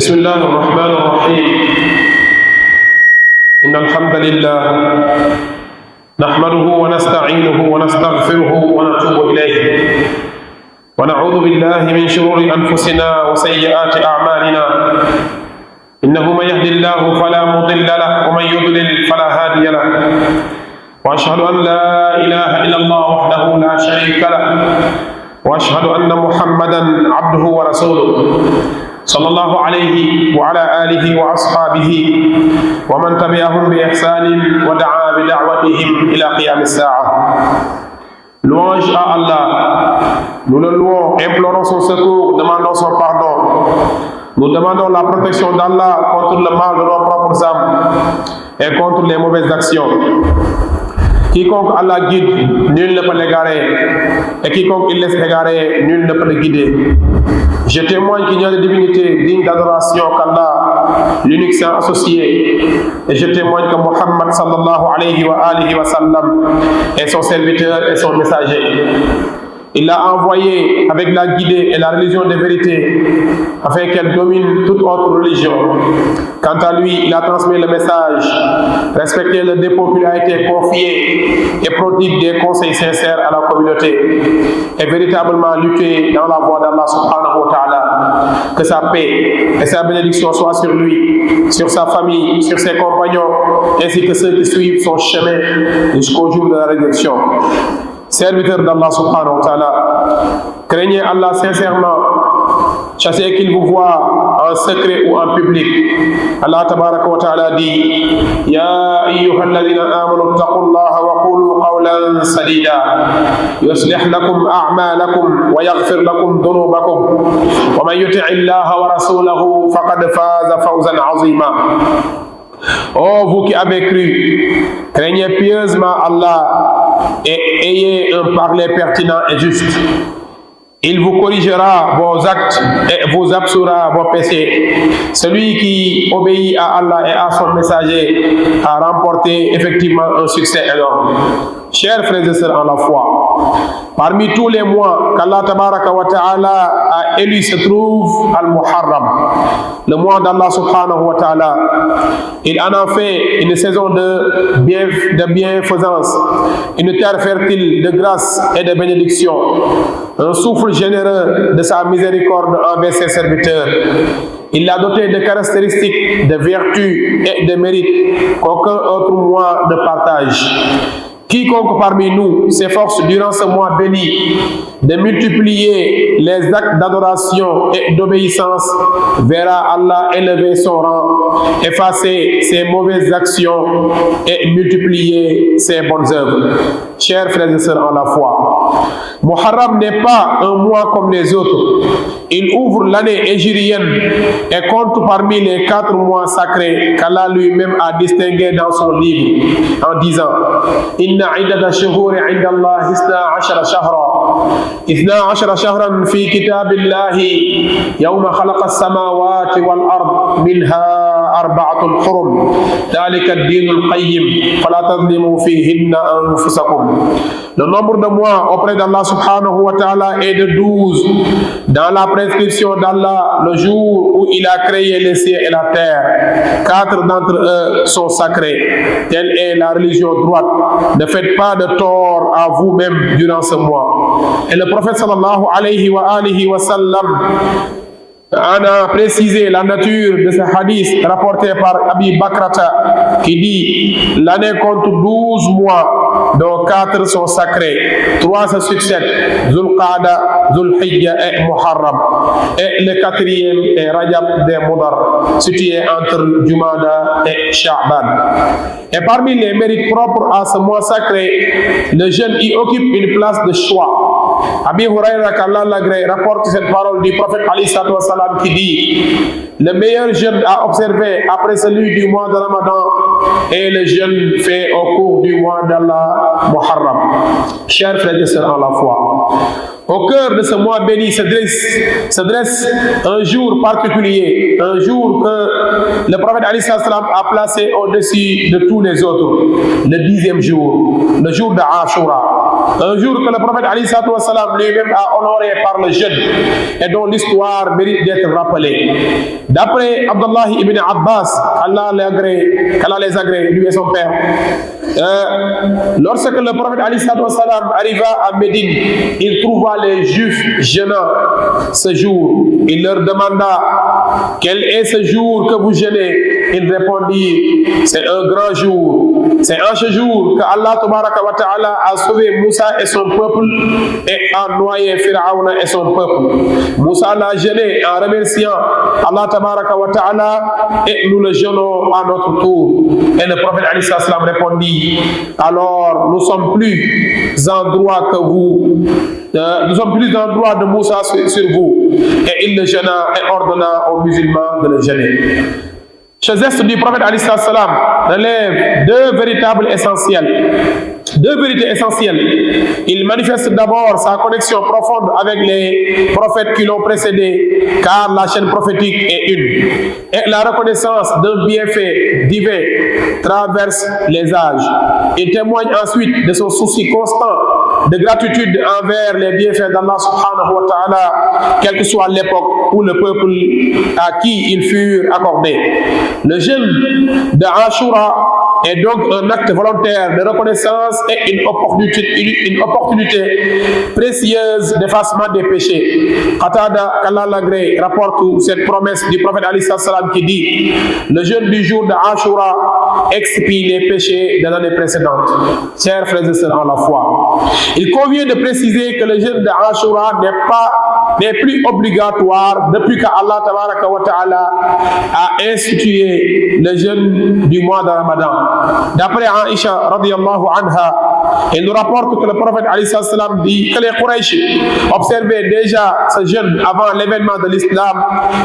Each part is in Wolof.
بسم الله الرحمن الرحيم إن الحمد لله نحمده ونستعينه ونستغفره ونتوب إليه ونعوذ بالله من شرور أنفسنا وسيئات أعمالنا إنه من يهد الله فلا مضل له ومن يضلل فلا هادي له وأشهد أن لا إله إلا الله وحده لا شريك له وأشهد أن محمدا عبده ورسوله صلى الله عليه وعلى آله وأصحابه ومن تبعهم بإحسان ودعا بدعوتهم إلى قيام الساعة. Louange à Allah. Nous le louons, implorons son secours, demandons son pardon. Nous demandons la protection d'Allah contre le mal de nos propres âmes et contre les mauvaises actions. Quiconque Allah guide, nul ne peut l'égarer. Et quiconque il laisse égarer, nul ne peut le guider. Je témoigne qu'il n'y a de divinité digne d'adoration qu'Allah, l'unique saint associé. Et je témoigne que Muhammad sallallahu alayhi wa sallam est son serviteur et son messager. Il l'a envoyé avec la guidée et la religion de vérité afin qu'elle domine toute autre religion. Quant à lui, il a transmis le message, respecté le dépôt qui lui a été confié et prodigue des conseils sincères à la communauté et véritablement lutter dans la voie d'Allah subhanahu wa ta'ala. Que sa paix et sa bénédiction soient sur lui, sur sa famille, sur ses compagnons ainsi que ceux qui suivent son chemin jusqu'au jour de la résurrection. Serviteur d'Allah subhanahu wa ta'ala, craignez Allah sincèrement, chassez qu'il vous voit en secret ou en public. Allah tabaraka wa ta'ala dit: Ya ayyuhalladhina amanu ittaqullaha wa qulu qawlan sadida yuslih lakum a'malakum wa yaghfir lakum dhunubakum wa man yuti'illaha wa rasulahu faqad faza fawzan 'azima. Oh, vous qui avez cru, craignez pieusement Allah et ayez un parler pertinent et juste. Il vous corrigera vos actes et vous absoudra vos péchés. Celui qui obéit à Allah et à son messager a remporté effectivement un succès énorme. Chers frères et sœurs en la foi, parmi tous les mois qu'Allah tabaraka wa ta'ala a élu se trouve Al-Muharram, le mois d'Allah subhanahu wa ta'ala. Il en a fait une saison de bienfaisance, une terre fertile de grâce et de bénédiction, un souffle généreux de sa miséricorde envers ses serviteurs. Il l'a doté de caractéristiques, de vertus et de mérites qu'aucun autre mois ne partage. Quiconque parmi nous s'efforce durant ce mois béni de multiplier les actes d'adoration et d'obéissance verra Allah élever son rang, effacer ses mauvaises actions et multiplier ses bonnes œuvres. Chers frères et sœurs en la foi, Muharram n'est pas un mois comme les autres. Il ouvre l'année hégirienne et compte parmi les 4 mois sacrés qu'Allah lui-même a distingués dans son livre en disant: Inna عدة الشهور عند الله 12 شهرا 12 شهرا في كتاب الله يوم خلق السماوات والأرض منها 4 حرم ذلك الدين القيم فلا تظلموا فيهن أنفسكم. Le nombre de mois auprès d'Allah subhanahu wa ta'ala est de 12 dans la prescription d'Allah le jour où il a créé les cieux et la terre. 4 d'entre eux sont sacrés. Telle est la religion droite. Ne faites pas de tort à vous-même durant ce mois. Et le prophète sallallahu alayhi wa sallam en a précisé la nature de ce hadith rapporté par Abi Bakrata qui dit: l'année compte 12 mois dont 4 sont sacrés, 3 se succèdent, Dhul Qa'da, Dhul Hijja et Muharram, et le 4e est Rajab de Mudar, situé entre Jumada et Sha'ban. Et parmi les mérites propres à ce mois sacré, le jeûne y occupe une place de choix. Abi Huraira qu'Allah l'agrée rapporte cette parole du prophète Ali sallallahu alayhi wa sallam qui dit: le meilleur jeûne à observer après celui du mois de Ramadan est le jeûne fait au cours du mois d'Allah Muharram. Chers frères et sœurs en la foi, au cœur de ce mois béni se dresse un jour particulier, un jour que le prophète Ali sallallahu alayhi wa sallam a placé au-dessus de tous les autres, le 10e jour, le jour de Ashura. Un jour que le prophète Ali sallallahu alayhi wa sallam lui-même a honoré par le jeûne et dont l'histoire mérite d'être rappelée. D'après Abdullah ibn Abbas, qu'Allah les agrée, lui et son père, lorsque le prophète Ali sallallahu alayhi wa sallam arriva à Médine, il trouva les Juifs jeûnant ce jour. Il leur demanda: quel est ce jour que vous jeûnez? Ils répondirent: c'est un grand jour. C'est en ce jour que Allah tabaraka wa ta'ala a sauvé Moussa et son peuple et a noyé Pharaon et son peuple. Moussa l'a jeûné en remerciant Allah tabaraka wa ta'ala et nous le jeûnons à notre tour. Et le prophète Ali sallallahu alayhi wa sallam répondit: alors nous sommes plus en droit que vous. Nous sommes plus en droit de Moussa sur vous. Et il le jeûna et ordonna aux musulmans de le jeûner. Ce geste du prophète Ali sallallahu alayhi wa sallam relève deux vérités essentielles. Il manifeste d'abord sa connexion profonde avec les prophètes qui l'ont précédé, car la chaîne prophétique est une. Et la reconnaissance d'un bienfait divin traverse les âges. Il témoigne ensuite de son souci constant de gratitude envers les bienfaits d'Allah subhanahu wa ta'ala, quelle que soit l'époque ou le peuple à qui ils furent accordés. Le jeûne de Ashura est donc un acte volontaire de reconnaissance et une opportunité précieuse d'effacement des péchés. Qatada, qu'Allah l'agrée, rapporte cette promesse du prophète Ali sallallahu alayhi wa sallam qui dit: le jeûne du jour de Ashura expie les péchés de l'année précédente. Chers frères et sœurs en la foi, il convient de préciser que le jeûne de Ashura n'est plus obligatoire depuis qu'Allah tabaraka wa ta'ala a institué le jeûne du mois de Ramadan. D'après Aïcha radiyallahu anha, elle nous rapporte que le prophète Ali sallallahu alayhi wa sallam dit que les Quraysh observaient déjà ce jeûne avant l'événement de l'islam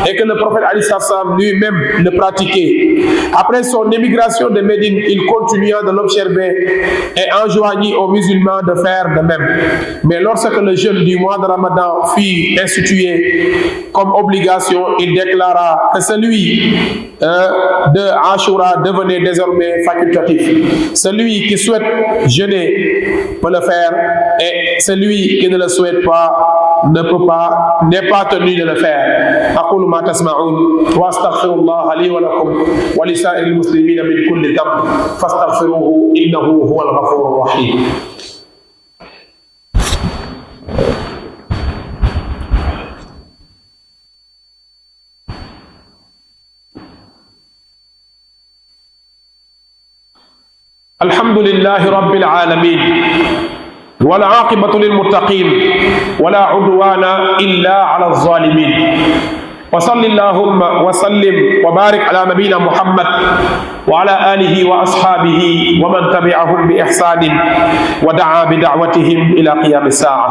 et que le prophète Ali sallallahu alayhi wa sallam lui-même le pratiquait. Après son émigration de Médine, il continua de l'observer et enjoignit aux musulmans de faire de même. Mais lorsque le jeûne du mois de Ramadan fut institué comme obligation, il déclara que celui de Ashura devenait désormais facultatif. Celui qui souhaite jeûner peut le faire et celui qui ne le souhaite pas n'est pas tenu de le faire. أقول ما تسمعون وأستغفر الله لي ولكم ولسائر المسلمين من كل ذنب فاستغفروه إنه هو الغفور الرحيم. الحمد لله رب العالمين والعاقبة للمتقين ولا عدوان إلا على الظالمين وصل اللهم وسلم وبارك على نبينا محمد وعلى آله وأصحابه ومن تبعهم بإحسان ودعا بدعوتهم إلى قيام الساعة.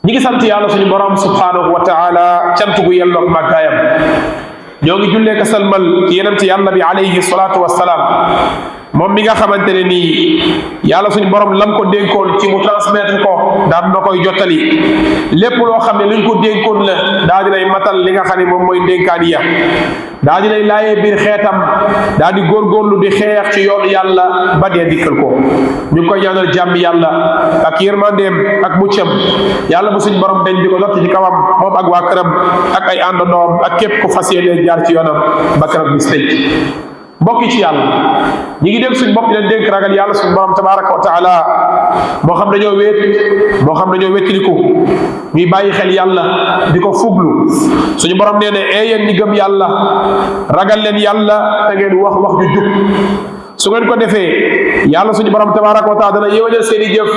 نيجي سانت يالله سوني بروم سبحانه وتعالى cantu yalla ak magayam ñoo ngi jullee ka salmal ci yenent yàlla bi alayhi salatu wassalam moom mi nga xamante ne nii yàlla suñu borom lam ko dénkoon ci mu transmettre ko daan na koy jottali lépp loo xam ne luñ ko dénkoon la daa dinay matal li nga xam ne moom mooy ndénkaani ya daa dinay laayee biir xeetam daa di góorgóorlu di xeex ci yoonu yàlla ba dee dikkal ko. ñu ngi koy ñaanal jàmm yàlla ak yërmandeem ak muccam yàlla bu suñu borom dañ di ko dotti ci kawam moom ak waa këram ak ay àndandoom ak képp ku fas yéene jaar ci yoonam ba këram bis tëj. mbokki ci yàlla ñi ngi dem suñ bopp di leen dénk ragal yàlla suñu borom tabaraka wa taala moo xam dañoo wéet moo xam dañoo wéttiliku ñuy bàyyi xel yàlla di ko fuglu suñu borom nee ne yéen ñi gëm yàlla ragal leen yàlla te ngeen wax ju jub su ngeen ko defee yàlla suñu borom tabaraka wa taala dana yéwénal seen i jëf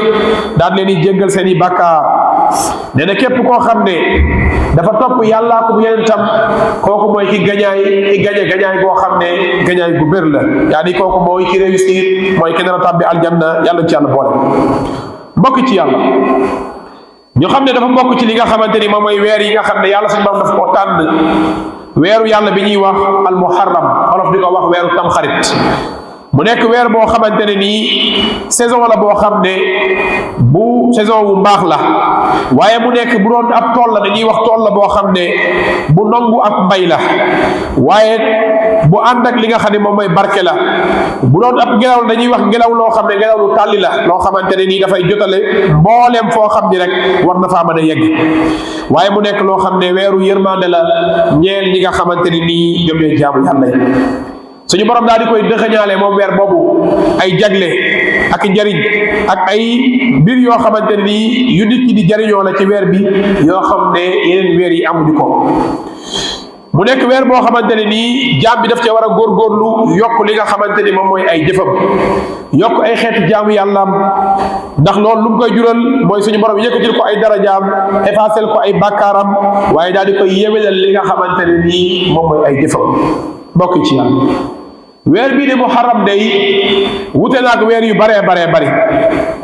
daal leen di jéggal seen i bàkkaar nee na képp koo xam ne dafa topp yàllaa ko bu yenentam kooku mooy ki gañaay boo xam ne gañaay gu bér la yaa di kooku mooy ki réussir mooy ki nar a tàbbi aljanna yàlla ci yàlla boole. mbokk ci yàlla ñu xam ne dafa mbokk ci li nga xamante ni moom mooy weer yi nga xam ne yàlla suñu borom dafa ko tànn weeru yàlla bi ñuy wax al muharram olof di ko wax weeru tamxarit mu nekk weer boo xamante ne nii saison la boo xam ne bu saison bu mbaax la, waaye mu nekk bu doon ab tool la dañuy wax tool la boo xam ne bu nangu ak mbay la, waaye bu ànd ak li nga xam ne moom mooy barke la. bu doon ab ngelaw dañuy wax ngelaw loo xam ne ngelaw lu tàlli la, loo xamante ne nii dafay jotale mbooleem foo xam ni rek war na faa mën a yegg, waaye mu nekk loo xam ne weeru yërmande la ñeel ñi nga xamante ne nii ñoom ñooy jaamu yàlla yi. suñu borom daal di koy dëxëñaale moom weer boobu ay jagle ak njariñ ak ay mbir yoo xamante ne nii yu nit ñi di jariñoo la ci weer bi yoo xam ne yeneen weer yi amuñu ko. mu nekk weer boo xamante ne nii jaam bi daf cee war a góorgóorlu yokk li nga xamante ni moom mooy ay jëfam, yokk ay xeetu jaamu yàllaam, ndax loolu lu mu koy jural mooy suñu borom yëkkatil ko ay darajaam, effacel ko ay bàkkaaram, waaye daal di koy yéwénal li nga xamante ne nii moom mooy ay jëfam. mbokk ci yàlla, weer bii de muharram day wute naag weer yu baree bari,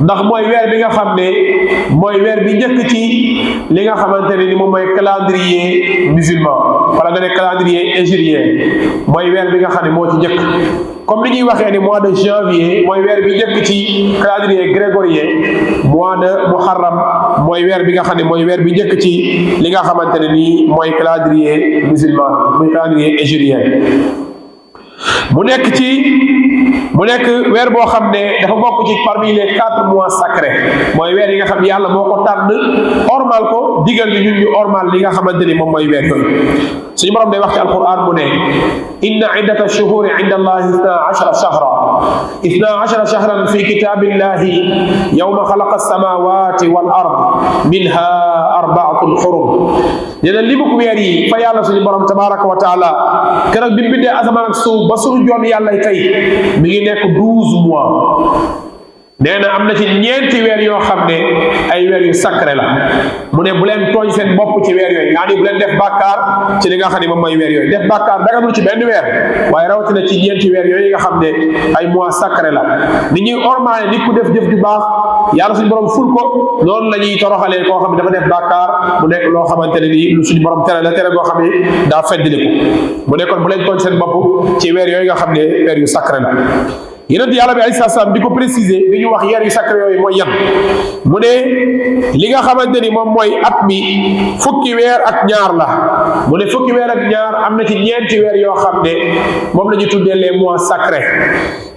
ndax mooy weer bi nga xam ne mooy weer bi njëkk ci li nga xamante ne ni moom mooy calendrier musulman, wala nga ne calendrier hégirien, mooy weer bi nga xam ne moo ci njëkk. comme ni ñuy waxee ni mois de janvier mooy weer bi njëkk ci calendrier grégorien, mois de muharram mooy weer bi nga xam ne mooy weer bi njëkk ci li nga xamante ne nii mooy calendrier musulman, mooy calendrier hégirien. mu nekk weer boo xam ne dafa bokk ci parmi les 4 mois sacrés, mooy weer yi nga xam ne yàlla moo ko tànn ormal ko, digal ni ñun ñu ormal li nga xamante ni moom mooy weer yooyu. suñu borom day wax ci alquran mu ne inna iddata shuhuri inda allahi 12 shahran fi kitabillahi yawma xalaqa as-samawati wal ard minha arba'atun hurum. nee na li mu weer yi fa yàlla suñu borom tabaraka wa taala keroog bi mu bindee asamaan ak suuf ba suñu joon yàlla tey mi ngi nekk 12 mois. nee na am na ci ñeenti weer yoo xam ne ay weer yu sacré la. mu ne bu leen tooñ seen bopp ci weer yooyu, yaa ni bu leen def bàkkaar ci li nga xam ne moom mooy weer yooyu. def bàkkaar daganul ci benn weer, waaye rawatina ci ñeenti weer yooyu nga xam ne ay mois sacré la. ni ñuy ormaale nit ku def jëf ju baax yàlla suñu borom ful ko, noonu la ñuy toroxalee koo xam ne dafa def bàkkaar mu nekk loo xamante ne nii lu suñu borom tere la, tere goo xam ne daa feddali ko. mu nekkoon bu leen tooñ seen bopp ci weer yooyu nga xam ne weer yu sacré la. yonent yàlla bi alayhi salaam di ko préciser bi ñu wax weer yu sacré yooyu mooy yan. mu ne li nga xamante ni moom mooy at mi fukki weer ak ñaar la. mu ne fukki weer ak ñaar am na ci ñeenti weer yoo xam ne moom la ñu tuddee les mois sacrés.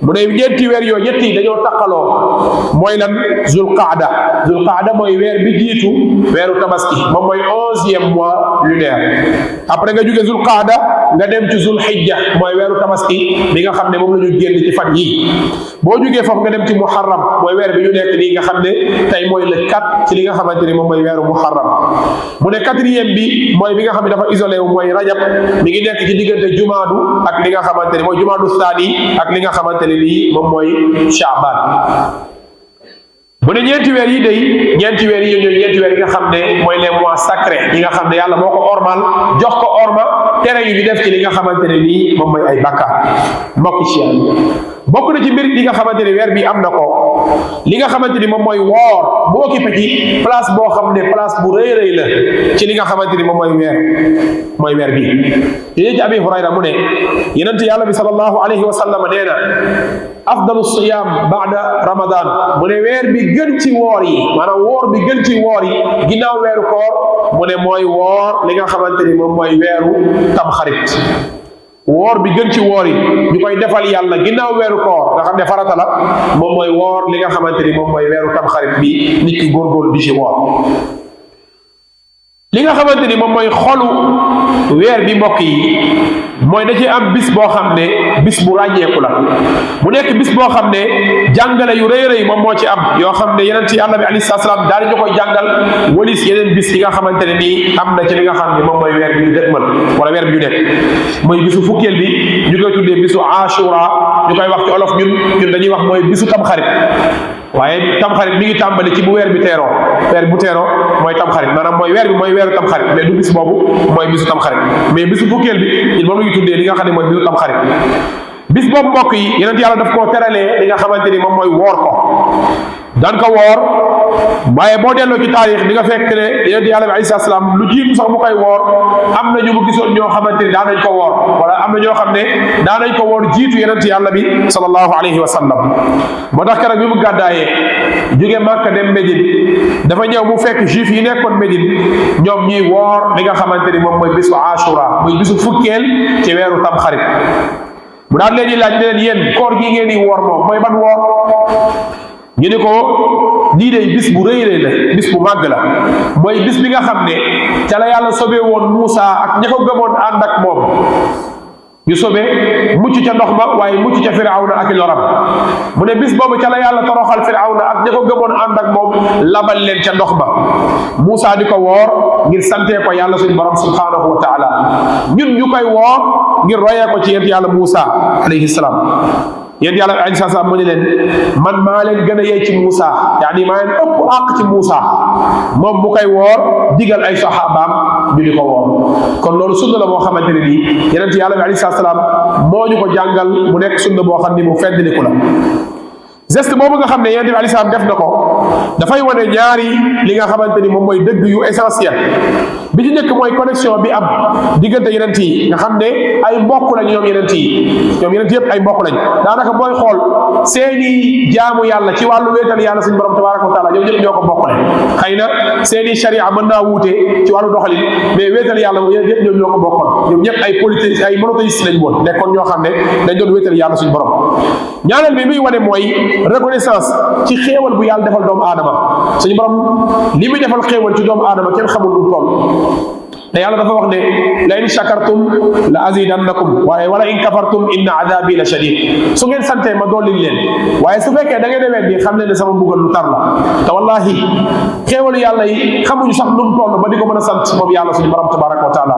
mu ne ñeenti weer yoo ñett yi dañoo taqaloo, mooy lan? zulqaada mooy weer bi jiitu weeru tabaski, moom mooy 11e mois lunaire. après nga jóge zulqaada nga dem ci zulhijja mooy weeru tabaski bi nga xam ne moom la ñu génn ci fan yi. boo jógee foofu nga dem ci muharram mooy weer bi ñu nekk nii nga xam ne tey mooy le 4 ci li nga xamante ni moom mooy weeru muharram. mu ne 4e bi mooy bi nga xam ne dafa isolé wu, mooy rajab, mi ngi nekk ci diggante jumaadu ak li nga xamante ni mooy jumaadu saani ak li nga xamante ne lii moom mooy shaaban. mu ne ñeenti weer yi day ñeenti weer yi ñooy ñeenti weer yi nga xam ne mooy les mois sacrés yi nga xam ne yàlla moo ko ormal, jox ko orma, tere yu ñu def ci li nga xamante ne nii moom mooy ay bakkaar. mbokk ci yàlla, bokk na ci mbir li nga xamante ne weer bi am na ko, li nga xamante ni moom mooy woor bu occupé ci place boo xam ne place bu rëy rëy la ci li nga xamante ni moom mooy weer bi. yéen ci Abi Hurayra mu ne yonent yàlla bi sallallahu alayhi wa sallam nee na afdalu siyam baada ramadan. mu ne weer bi gën ci woor yi, maanaam woor bi gën ci woor yi ginnaaw weeru koor, mu ne mooy woor li nga xamante ni moom mooy weeru tamxarit. woor bi gën ci woor yi ñu koy defal yàlla ginnaaw weeru koor nga xam ne farata la, moom mooy woor li nga xamante ni moom mooy weeru tamxarit bi nit ki góorgóorlu di ci woor. li nga xamante ni moom mooy xolu weer bi mbokk yi mooy da ci am bis boo xam ne bis bu ràññeeku la. mu nekk bis boo xam ne jàngale yu rëy rëy moom moo ci am, yoo xam ne yeneen ci yàlla bi alayhi salaam daal di ñu koy jàngal walis yeneen bis yi nga xamante ne nii am na ci li nga xam ne moom mooy weer bi ñu dëgmal wala weer bi ñu nekk. mooy bisu fukkeel bi ñu koy tuddee bisu ashura, ñu koy wax ci olof ñun dañuy wax mooy bisu tamxarit. waaye tamxarit mi ngi tàmbali ci bu weer bi teeroo. weer bu teeroo mooy tamxarit, maanaam mooy weer bi mooy weeru tamxarit, mais du bis boobu mooy bisu tamxarit. mais bisu fukkeel bi ñun moom la ñu tuddee li nga xam ne mooy bisu tamxarit. bis boobu mbokk yi yonent yàlla daf koo teralee li nga xamante ni moom mooy woor ko. daan ko woor waaye boo delloo ci taarix di nga fekk ne yonent yàlla bi alayhi salaam lu jiitu sax mu koy woor am na ñu mu gisoon ñoo xamante ni daan nañ ko woor wala am na ñoo xam ne daan nañ ko woor jiitu yonent yàlla bi sallallahu alayhi wa sallam. moo tax keroog bi mu gàddaayee jóge Màkka dem Médine dafa ñëw mu fekk juif yi nekkoon Médine ñoom ñuy woor li nga xamante ni moom mooy bisu Ashura muy bisu fukkeel ci weeru Tamxarit. mu daal leen di laaj ne leen yéen koor gi ngeen di woor moom mooy ban woor ñu ne ko lii de bis bu rëy rëy la bis bu màgg la mooy bis bi nga xam ne ca la yàlla sobee woon Muusa ak ña ko gëmoon ànd ak moom ñu sobee mucc ca ndox ma waaye mucc ca Firawna ak i loram mu ne bis boobu ca la yàlla toroxal Firawna ak ña ko gëmoon ànd ak moom labal leen ca ndox ma Muusa di ko woor ngir santee ko yàlla suñu borom subhanahu wa taala ñun ñu koy woor ngir royee ko ci yent yàlla Muusa alayhi salaam. yéen yàlla alayhi salaam mu ne leen man maa leen gën a yey ci Muusa yaani maa leen ëpp àq ci Muusa moom mu koy woor digal ay saxaabaam ñu di ko woor kon loolu sunna la boo xamante ne nii yonent yàlla bi alayhi salaam moo ñu ko jàngal mu nekk sunna boo xam ni mu feddliku la. geste boobu nga xam ne yonent bi alayhi salaam def na ko dafay wane ñaari li nga xamante ni moom mooy dëgg yu essentiel bi ci njëkk mooy connexion bi am diggante yonent yi nga xam ne ay mbokk lañ ñoom yonent yëpp ay mbokk lañ daanaka booy xool seeni jaamu yàlla ci wàllu wéetal yàlla suñu borom tabaraka wa taala ñoom ñëpp ñoo ko bokkale xëy na seeni sharia mën naa wuute ci wàllu doxalin mais wéetal yàlla moom yëpp ñoom ñoo ko bokkoon ñoom ñëpp ay politique ay monothéistes lañ woon nekkoon ñoo xam ne dañ doon wéetal yàlla suñu borom. ñaareel bi muy wane mooy reconnaissance ci xéewal bu yàlla defal doomu aadama suñu borom li muy defal xéewal ci doomu aadama kenn xamul lu toll te yàlla dafa wax ne la in shakartum la azidannakum waaye wala in kafartum inna adabi la shadid su ngeen santee ma dollil leen waaye su fekkee da ngeen a weddi xam leen ne sama mbugal lu tar la te wallahi xéewalu yàlla yi xamuñu sax nu mu toll ba di ko mën a sant moom yàlla suñu borom tabaraka wa taala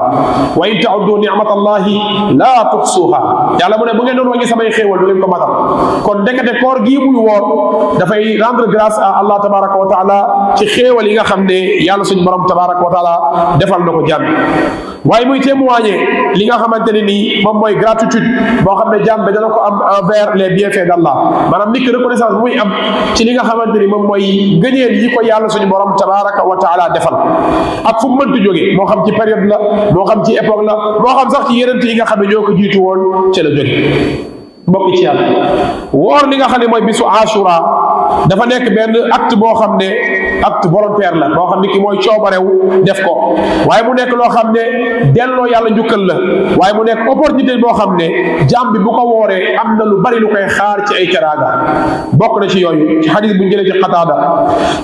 wa in ta'uddu ni'matallahi la tuhsuha yàlla mu ne bu ngeen doon wàññi samay xéewal du ngeen ko matal kon ndekete koor gii muy woor dafay rendre grâce à Allah tabaraka wa taala ci xéewal yi nga xam ne yàlla suñu borom tabaraka wa taala defal na ko jàmm waaye muy témoigner li nga xamante ne nii moom mooy gratitude boo xam ne jàmm bi dana ko am envers les bienfaits d'Allah maanaam nit ki reconnaissance bu muy am ci li nga xamante ni moom mooy gëneel yi ko yàlla suñu borom tabaraka wa taala defal ak fu mu mënti jógee moo xam ci période la moo xam ci époque la moo xam sax ci yeneen yi nga xam ne ñoo ko jiitu woon ci la jóge mbokk ci yàlla woor li nga xam ne mooy bisu Ashura dafa nekk benn acte boo xam ne acte volontaire la boo xam ne ki mooy coobarewu def ko waaye mu nekk loo xam ne delloo yàlla njukkal la waaye mu nekk opportunité boo xam ne jàmm bi bu ko wooree am na lu bari lu koy xaar ci ay teraanga bokk na ci yooyu ci xadis bu ñu jëlee ci Qataada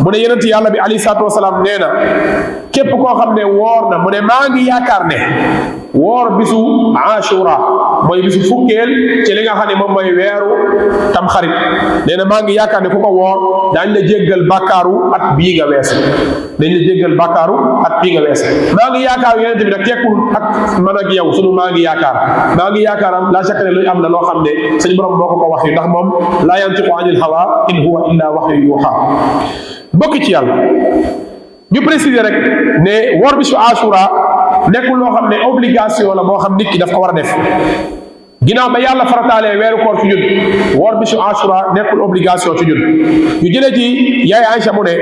mu ne yonent yàlla bi alayhi salaatu wasalaam nee na képp koo xam ne woor na mu ne maa ngi yaakaar ne woor bisu Ashura mooy bisu fukkeel ci li nga xam ne moom mooy weeru Tamxarit nee na maa ngi yaakaar ne ku ko woor daañ la jéggal bàkkaaru at bii nga wees dañ la jéggal bàkkaaru at bii nga wees maa ngi yaakaar yonent bi nag tekkul ak man ak yow sunu maa ngi yaakaaram la chaque ne luy am na loo xam ne suñu borom moo ko wax yu ndax moom laa yantiqu anil hawa in huwa illa wahyu yuha bokk ci yàlla ñu préciser rek ne woor bisu Ashura nekkul loo xam ne obligation la boo xam nit ki daf ko war a def ginnaaw ba yàlla farataalee weeru koor ci ñun woor bisu Ashura nekkul obligation ci ñun ñu jëlee ci yaay Aïcha mu ne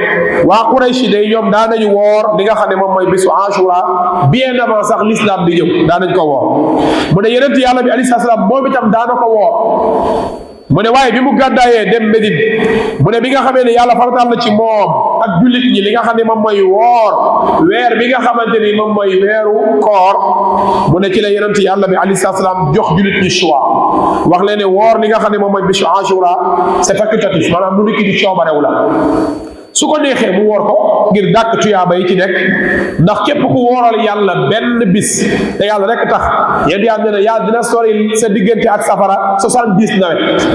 waa Quraysh day ñoom daan nañu woor li nga xam ne moom mooy bisu Ashura bien avant sax l'islam di ñëw daan nañ ko woor mu ne yonent yàlla bi alayhi salaam moom itam daana ko woor mu ne waaye bi mu gàddaayee dem Médine mu ne bi nga xamee ne yàlla farataal na ci moom ak jullit ñi li nga xam ne moom mooy woor weer bi nga xamante ni moom mooy weeru koor mu ne ci la yonent yàlla bi alayhi salaam jox jullit ñi choix wax leen ne woor li nga xam ne moom mooy bisu Ashura c'est facultatif maanaam lu nit ki di coobarew la su ko neexee mu woor ko ngir dàkk tuyaaba yi ci nekk ndax képp ku wooral yàlla benn bis te yàlla rek tax yéen yaa ne yàlla dina sori sa diggante ak safara 70 nawet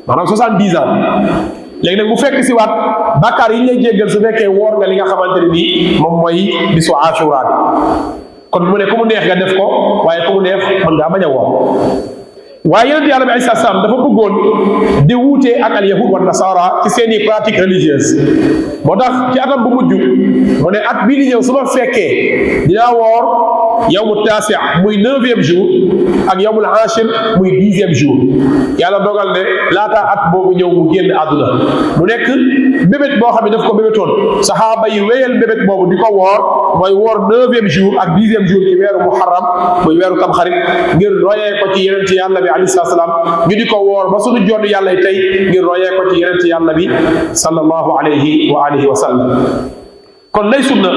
maanaam 70 ans léegi nag mu fekk si waat bàkkaar yi ñu lay jéggal su fekkee woor nga li nga xamante ne nii moom mooy bisu Ashura bi kon mu ne ku mu neex nga def ko waaye ku mu neex mën ngaa bañ a woor waaye yonent yàlla bi alayhi salaam dafa bëggoon di wuute ak al yahud wa nasara ci seeni pratique religieuse. moo tax ci atam bu mujj mu ne at bii di ñëw su ma fekkee dinaa woor yawmu taasi muy 9e jour ak yawmul ashir muy 10e jour. yàlla dogal ne laata at boobu ñëw mu génn àdduna mu nekk bébét boo xam ne daf ko bébétoon saxaaba yi wéyal bébét boobu di ko woor mooy woor 9e jour ak 10e jour ci weeru muharram muy weeru tamxarit ngir royee ko ci yonent yàlla bi alayhi salaam ñu di ko woor ba suñu jot yàlla tey ngir royee ko ci yonent yàlla bi sallallahu alayhi wa alihi wa sallam. kon lay sunna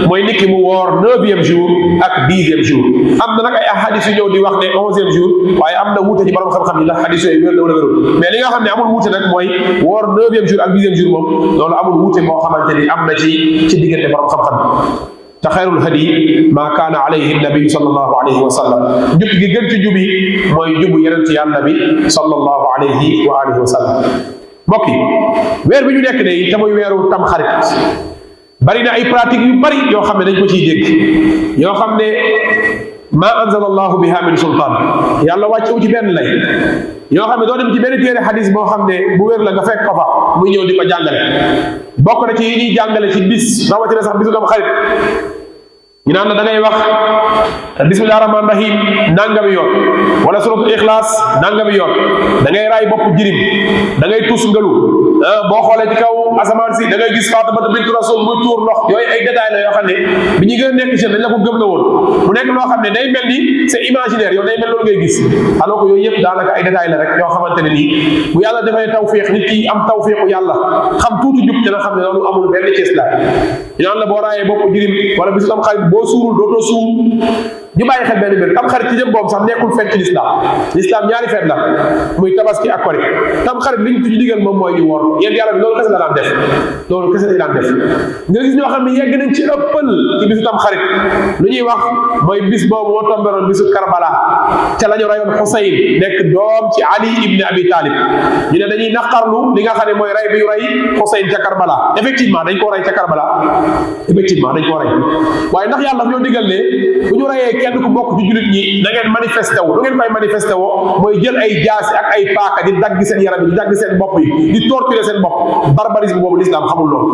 mooy nit ki mu woor 9e jour ak 10e jour. am na nag ay hadis yu ñëw di wax ne 11e jour waaye am na wuute ci borom xam-xam yi ndax hadis yooyu wér na wala wérul mais li nga xam ne amul wuute nag mooy woor 9e jour ak 10e jour moom loolu amul wuute moo xamante ni am na ci diggante borom xam-xam. te xayrul hadi maa kaana alayhi nabi sallallahu alayhi wa sallam njub gi gën ci jubi mooy jubu yonent yàlla bi sallallahu alayhi wa alihi wa sallam. mbokk yi weer bi ñu nekk de te muy weeru tam xarit bari na ay pratique yu bari yoo xam ne dañ ko ciy dégg yoo xam ne maa anzala allahu biha min sultaan yàlla wàccewu ci benn lay yoo xam ne doo dem ci benn téere xadis boo xam ne bu wér la nga fekk ko fa muy ñëw di ko jàngale. bokk na ci yi ñuy jàngale ci bis rawatina sax bisu tam xarit ñu naan la da ngay wax bismillahi rahmaani rahim nangami yoon wala suratul ixlaas nangami yoon da ngay raay bopp jirim da ngay tus ngalu boo xoolee ci kaw asamaan si da ngay gis Faatimata bintu Rasul muy tuur ndox yooyu ay détails la yoo xam ne bi ñu gën a nekk jeune dañ la ko gëm la woon mu nekk loo xam ne day mel ni c'est imaginaire yow day mel loolu ngay gis alors que yooyu yëpp daanaka ay détails la rek yoo xamante ne nii bu yàlla dafay tawfiix nit ki am tawfiixu yàlla xam tuuti jub dina xam ne loolu amul benn cees la ñaan la boo raayee bopp jirim wala bisu am xarit boo suurul dootoo suur ñu bàyyi xel benn mbir tam xarit ci jëm boobu sax nekkul fekk ci l'islam ñaari feet la muy tabaski ak kori tam xarit liñ ci digal moom mooy ñu woor yéen yàlla bi loolu kese la daan def loolu kese la daan def nga gis ñoo xam ne yegg nañ ci ëppal ci bisu tam xarit lu ñuy wax mooy bis boobu moo tomberoon bisu Karbala ca la ñu rayoon Xusayn nekk doom ci Ali ibn Abi Talib ñu ne dañuy naqarlu li nga xam ne mooy ray bi ñu ray Xusayn ca Karbala effectivement dañ koo ray ca Karbala effectivement dañ koo ray waaye ndax yàlla ñoo digal ne bu ñu rayee kenn ku bokk ci jullit ñi na ngeen manifesté wu lu ngeen koy manifesté woo mooy jël ay jaasi ak ay paaka di dagg seen yaram yi di dagg seen bopp yi di torturer seen bopp barbarisme boobu l'islam xamul loolu.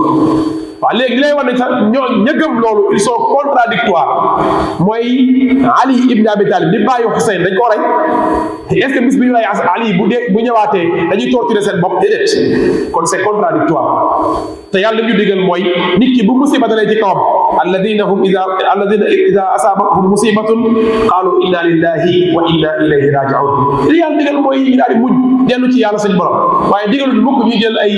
waaw léegi li lay wax ne sax ñoo ñëgëm loolu ils sont contradictoires mooy Ali ibn Abi Talib di bàyyi Xuseyn dañ ko rey est-ce que bis bi ñu rey Ali bu ñëwaatee dañuy torturer seen bopp déedéet kon c'est contradictoire te yàlla li ñu digal mooy nit ki bu musiba dalee ci kawam alladina ida asaabathum musibatun qaalu inna lillahi wa inna ilayhi raji'un li yàlla digal mooy ñu daal di mujj dellu ci yàlla suñu borom waaye digaluñ mukk ñu jël ay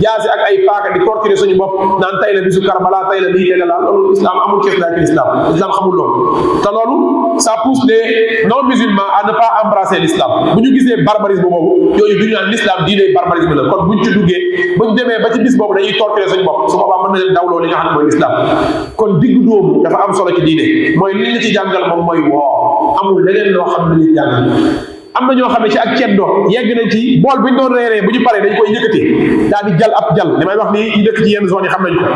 jaasi ak ay paaka di torturer suñu bopp naan tay la bisu Karbala tay la lii tay la laa loolu islam amul kees laa ci islam xamul loolu te loolu ça pousse les non musulmans à ne pas embrasser l'islam bu ñu gisee barbarisme boobu yooyu du ñu naan l'islam diine barbarisme la kon buñ ci duggee buñ demee ba ci bis boobu dañuy torturer suñu bopp su boobaa mën na leen dawloo li nga xam ne mooy l'islam kon diggu dóomu dafa am solo ci diine mooy li ñu ci jàngal moom mooy woo amul leneen loo xam ne li jàngal am na ñoo xam ne ci ak ceddo yegg nañ ci bool bu ñu doon reeree bu ñu paree dañ koy yëkkati daal di jal ab jal li may wax nii ñu dëkk ci yenn zone yi xam nañ ko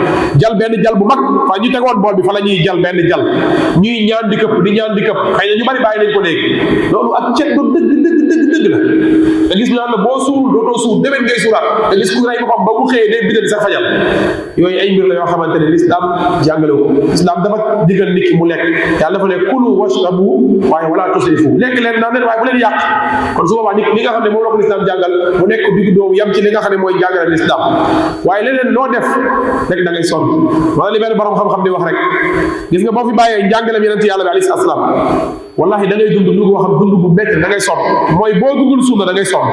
jal benn jal bu mag fa ñu tegoon bool bi fa la ñuy jal benn jal ñuy ñaan di këpp xëy na ñu bari bàyyi nañ ko léegi loolu ak ceddo dëgg la nga gis ñu naan la boo suul dootoo suul déwén ngay suulaat nga gis ku rey boppam ba bu xëyee day bidal sax fajal yooyu ay mbir la yoo xamante ne l'islam jàngale ko l'islam dafa digal nit ki mu lekk yàlla dafa ne kulu washrabu waaye wala tusrifu lekk leen naan leen waaye bu leen yàq kon su boobaa nit li nga xam ne moom la ko l'islam jàngal mu nekk digg doomu yam ci li nga xam ne mooy jàngale l'islam waaye leneen loo def rek da ngay sonn wala li benn borom xam-xam di wax rek gis nga boo fi bàyyee njàngale yonent yàlla bi alayhi salaam wallahi da ngay dund lu ko xam dund bu métti da ngay sonn mooy boo dundul sunna da ngay sonn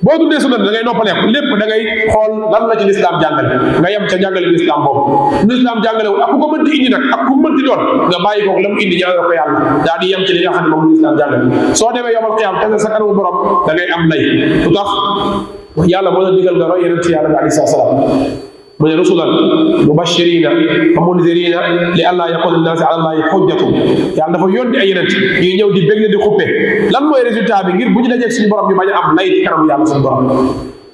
boo dundee sunna da ngay noppaleeku lépp da ngay xool lan la ci l'islam jàngale nga yem ca jàngale l'islam boobu l'islam jàngale wu ak ku ko mënti indi nag ak ku mënti doon nga bàyyi ko la mu indi ñaanal ko yàlla daal di yem ci li nga xam ne moom l'islam jàngale soo demee yomal xiyaam te sa kanamu borom da ngay am lay lu tax yàlla moo la digal nga roy yonent yàlla bi alayhi salaam mu ne rusulan mubashirina wa munzirina li alla yakuna linnaasi ala allahi xujjatun yàlla dafa yónni ay yonent ñuy ñëw di bégle di xuppe lan mooy résultat bi ngir bu ñu dajee suñu borom ñu bañ a am lay ci kanamu yàlla suñu borom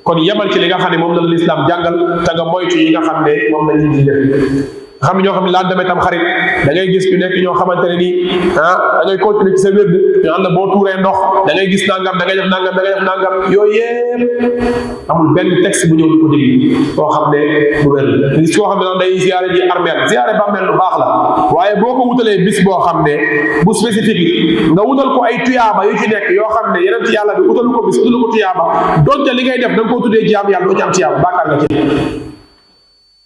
kon yemal ci li nga xam ne moom la l'islam jàngal te nga moytu yi nga xam ne moom la ñu di def xam ne ñoo xam ne laan demee tam xarit da ngay gis ñu nekk ñoo xamante ne nii da ngay continuer ci sa wérd ñu naan la boo tuuree ndox da ngay gis nangam da ngay def nangam da ngay def nangam yooyu yëpp amul benn texte bu ñëw di ko déglu koo xam ne bu wér gis koo xam ne day ziyaare ji armeel ziyaare bàmmeel lu baax la waaye boo ko wutalee bis boo xam ne bu spécifique nga wutal ko ay tuyaaba yu ci nekk yoo xam ne yeneen ci yàlla bi utalu ko bis utalu ko tuyaaba donte li ngay def da nga koo tuddee jaam yàlla doo ci am tuyaaba bàkkaar nga ci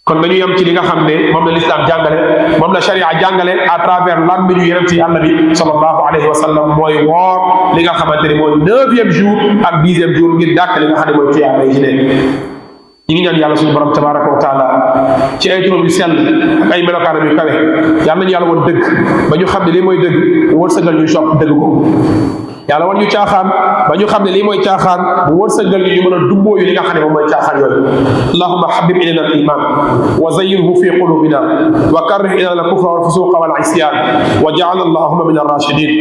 kon dañu yem ci li nga xam ne moom la lislaam jàngale moom la sharia jàngale à travers lan bi ñu yeneen ci yàlla bi sallallahu alayhi wa sallam mooy woor li nga xamante ne mooy 9e jour ak 10e jour ngir dàkk li nga xam ne mooy tuyaaba yi ci nekk ñi ngi ñaan yàlla suñu borom tabaraka wa taala ci ay turam yu sell ak ay melokaanam yu kawe yàlla nañu yàlla woon dëgg ba ñu xam ne lii mooy dëgg mu wërsëgal ñu sopp dëgg ko yàlla wan ñu caaxaan ba ñu xam ne lii mooy caaxaan mu wërsëgal ñu mën a dumbooyu li nga xam ne moom mooy caaxaan yooyu allahumma habib ilayna al iman wa zayyinhu fi qulubina wa karrih ilayna al kufra wal fusuqa wal isyan wa ja'alna allahumma min ar rashidin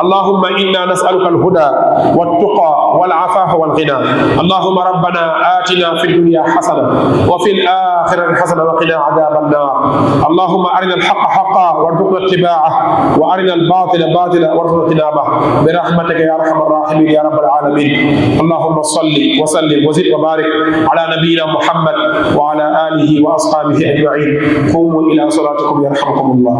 allahumma inna nas'aluka al huda wat tuqa wal afafa wal ghina allahumma rabbana atina fi dunya hasana wa fil akhirati hasana wa qina adhaban nar allahumma arina al haqqa haqqan warzuqna ittiba'ahu wa arina al batila batila warzuqna ijtinabah bi rahmatika يا ارحم الراحمين يا رب العالمين اللهم صل وسلم وزد وبارك على نبينا محمد وعلى اله واصحابه اجمعين قوموا الى صلاتكم يرحمكم الله